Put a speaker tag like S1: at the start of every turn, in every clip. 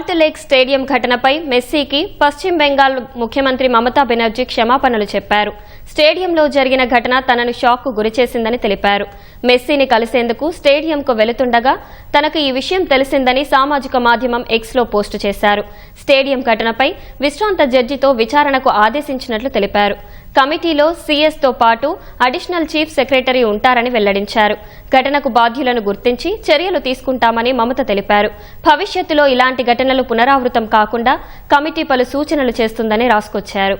S1: Salt lake stadium ఘటనపై మెస్సీకి పశ్చిమ బెంగాల్ ముఖ్యమంత్రి మమతా బెనర్జీ క్షమాపణలు చెప్పారు. స్టేడియంలో జరిగిన ఘటన తనను షాక్కు గురిచేసిందని తెలిపారు. మెస్సీని కలిసేందుకు స్టేడియంకు వెళుతుండగా తనకు ఈ విషయం తెలిసిందని సామాజిక మాధ్యమం ఎక్స్లో పోస్టు చేశారు. స్టేడియం ఘటనపై విశ్రాంత జడ్జితో విచారణకు ఆదేశించినట్లు తెలిపారు. కమిటీలో సీఎస్తో పాటు అడిషనల్ చీఫ్ సెక్రటరీ ఉంటారని వెల్లడించారు. ఘటనకు బాధ్యులను గుర్తించి చర్యలు తీసుకుంటామని మమత తెలిపారు. భవిష్యత్తులో ఇలాంటి ఘటనలు పునరావృతం కాకుండా కమిటీ పలు సూచనలు చేస్తుందని రాసుకొచ్చారు.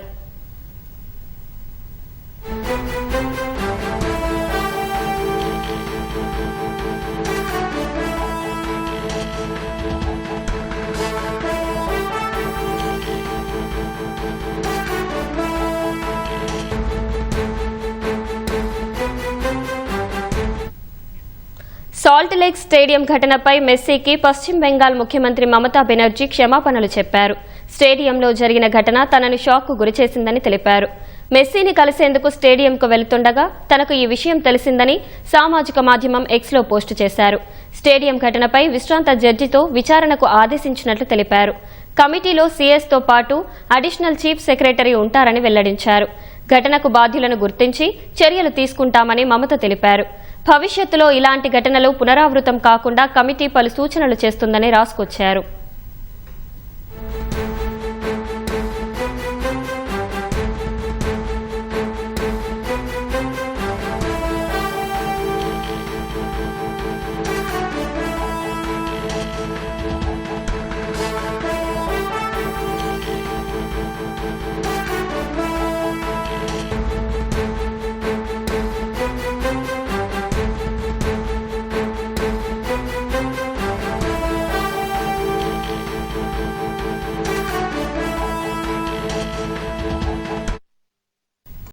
S1: సాల్ట్ లేక్ స్టేడియం ఘటనపై మెస్సీకి పశ్చిమ బెంగాల్ ముఖ్యమంత్రి మమతా బెనర్జీ క్షమాపణలు చెప్పారు. స్టేడియంలో జరిగిన ఘటన తనను షాక్కు గురిచేసిందని తెలిపారు. మెస్సీని కలిసేందుకు స్టేడియంకు వెళుతుండగా తనకు ఈ విషయం తెలిసిందని సామాజిక మాధ్యమం ఎక్స్లో పోస్టు చేశారు. స్టేడియం ఘటనపై విశ్రాంత జడ్జితో విచారణకు ఆదేశించినట్లు తెలిపారు. కమిటీలో సీఎస్తో పాటు అడిషనల్ చీఫ్ సెక్రటరీ ఉంటారని వెల్లడించారు. ఘటనకు బాధ్యులను గుర్తించి చర్యలు తీసుకుంటామని మమత తెలిపారు. భవిష్యత్తులో ఇలాంటి ఘటనలు పునరావృతం కాకుండా కమిటీ పలు సూచనలు చేస్తుందని రాసుకొచ్చారు.